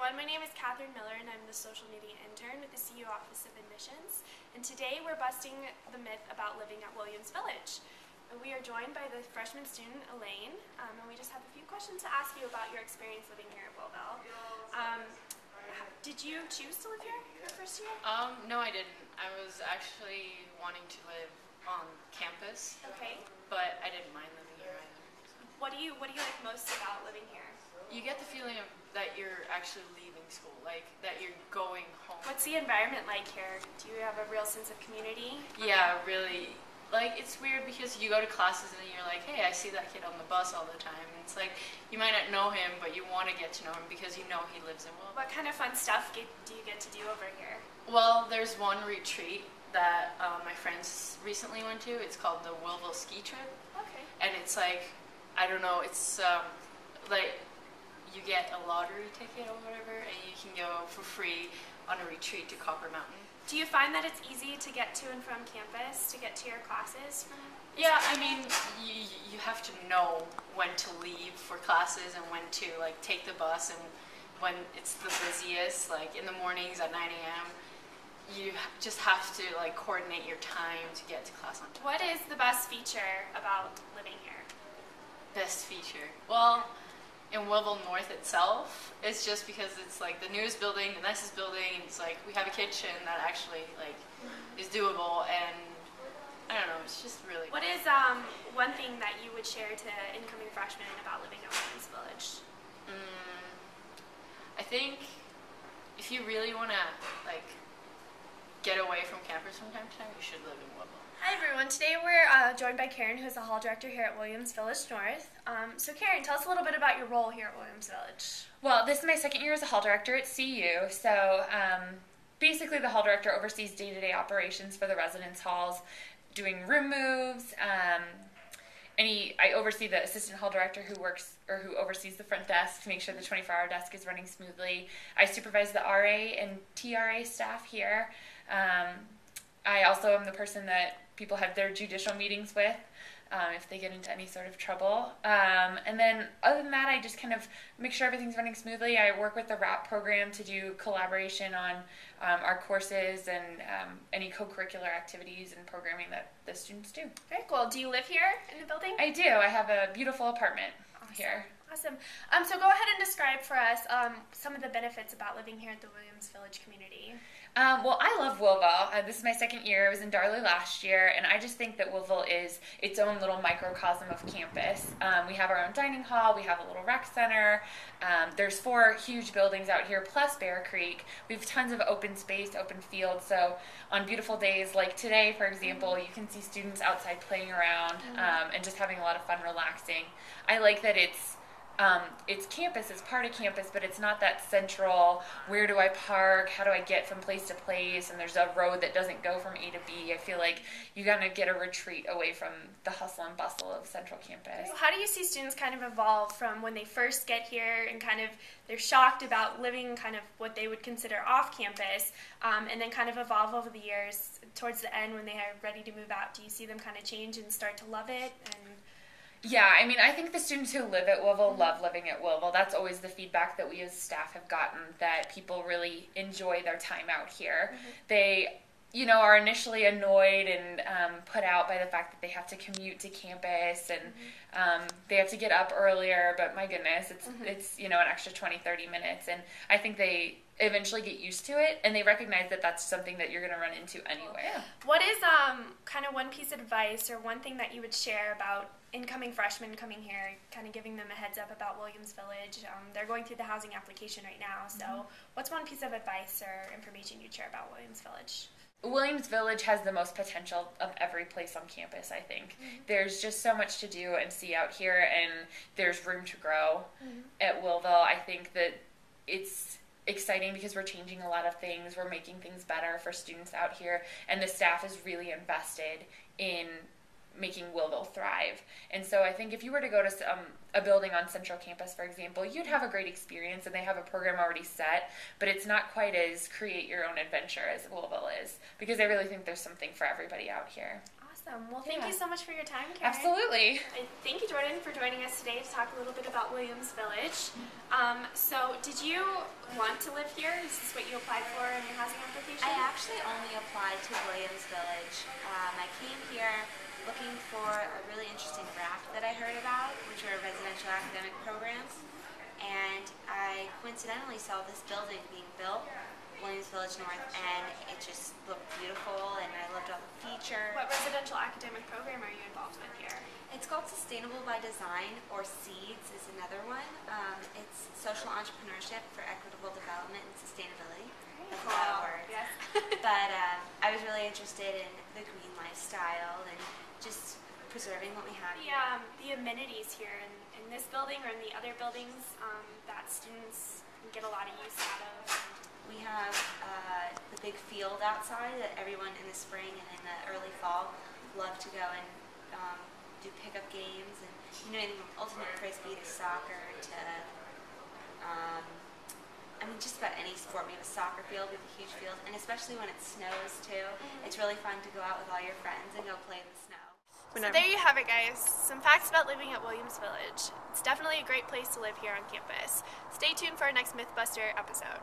everyone, my name is Catherine Miller and I'm the social media intern with the CU Office of Admissions. And today we're busting the myth about living at Williams Village. And we are joined by the freshman student, Elaine, and we just have a few questions to ask you about your experience living here at Will-Ville. Did you choose to live here your first year? No, I didn't. I was actually wanting to live on campus. Okay. But I didn't mind living here either. So. What do you like most about living here? You get the feeling that you're actually leaving school, like that you're going home. What's the environment like here? Do you have a real sense of community? Yeah, really. Like, it's weird because you go to classes and you're like, hey, I see that kid on the bus all the time. And it's like, you might not know him, but you want to get to know him because you know he lives in Will-Ville. What kind of fun stuff do you get to do over here? Well, there's one retreat that my friends recently went to. It's called the Will-Ville Ski Trip. Okay. And it's like, I don't know, it's like you get a lottery ticket or whatever, and you can go for free on a retreat to Copper Mountain. Do you find that it's easy to get to and from campus, to get to your classes? Yeah, I mean, you have to know when to leave for classes and when to like take the bus, and when it's the busiest, like in the mornings at 9 a.m. You just have to like coordinate your time to get to class on time. What is the best feature about living here? Best feature? Well, in Will-Ville North itself, it's just because it's like the newest building, the nicest building, and it's like we have a kitchen that actually like is doable, and I don't know, it's just really. What is one thing that you would share to incoming freshmen about living at Williams Village? I think if you really want to like get away from campus from time to time, you should live in Will-Ville. Hi everyone, today we're joined by Karen, who is the hall director here at Williams Village North. So Karen, tell us a little bit about your role here at Williams Village. Well, this is my second year as a hall director at CU, so basically the hall director oversees day-to-day operations for the residence halls, doing room moves. I oversee the assistant hall director who oversees the front desk to make sure the 24-hour desk is running smoothly. I supervise the RA and TRA staff here. I also am the person that people have their judicial meetings with if they get into any sort of trouble. And then other than that, I just kind of make sure everything's running smoothly. I work with the RAP program to do collaboration on our courses and any co-curricular activities and programming that the students do. Very cool. Do you live here in the building? I do. I have a beautiful apartment here. Awesome. So go ahead and describe for us some of the benefits about living here at the Williams Village community. Well, I love Will-Ville. This is my second year. I was in Darley last year, and I just think that Will-Ville is its own little microcosm of campus. We have our own dining hall. We have a little rec center. There's 4 huge buildings out here, plus Bear Creek. We have tons of open space, open field. So on beautiful days like today, for example, you can see students outside playing around and just having a lot of fun relaxing. I like that it's campus, it's part of campus, but it's not that central, where do I park, how do I get from place to place, and there's a road that doesn't go from A to B. I feel like you gotta get a retreat away from the hustle and bustle of central campus. How do you see students kind of evolve from when they first get here and kind of they're shocked about living kind of what they would consider off campus, and then kind of evolve over the years towards the end when they are ready to move out? Do you see them kind of change and start to love it? Yeah, I mean, I think the students who live at Will-Ville love living at Will-Ville. That's always the feedback that we as staff have gotten, that people really enjoy their time out here. They, are initially annoyed and put out by the fact that they have to commute to campus and they have to get up earlier, but my goodness, it's an extra 20-30 minutes, and I think they eventually get used to it, and they recognize that that's something that you're going to run into anyway. What is kind of one piece of advice or one thing that you would share about incoming freshmen coming here, kind of giving them a heads up about Williams Village? They're going through the housing application right now, so what's one piece of advice or information you'd share about Williams Village? Williams Village has the most potential of every place on campus, I think. There's just so much to do and see out here, and there's room to grow at Will-Ville. I think that it's exciting because we're changing a lot of things. We're making things better for students out here, and the staff is really invested in making Will-Ville thrive. And so I think if you were to go to a building on Central Campus, for example, you'd have a great experience, and they have a program already set, but it's not quite as create your own adventure as Will-Ville is, because I really think there's something for everybody out here. Awesome. Awesome. Well, thank you so much for your time, Karen. Absolutely. And thank you, Jordan, for joining us today to talk a little bit about Williams Village. So, did you want to live here? Is this what you applied for in your housing application? I actually only applied to Williams Village. I came here looking for a really interesting raft that I heard about, which were residential academic programs. And I coincidentally saw this building being built, Williams Village North, and it just looked beautiful, and I loved all the features. What residential academic program are you involved with here? It's called Sustainable by Design, or SEEDS is another one. It's social entrepreneurship for equitable development and sustainability. That's a lot of words. Yes. But I was really interested in the green lifestyle and just preserving what we have. The amenities here in this building or in the other buildings that students get a lot of use out of. We have the big field outside that everyone in the spring and in the early fall love to go and do pickup games, and anything from ultimate frisbee to soccer to just about any sport. We have a soccer field, we have a huge field, and especially when it snows too, it's really fun to go out with all your friends and go play in the snow. So there you have it, guys. Some facts about living at Williams Village. It's definitely a great place to live here on campus. Stay tuned for our next MythBuster episode.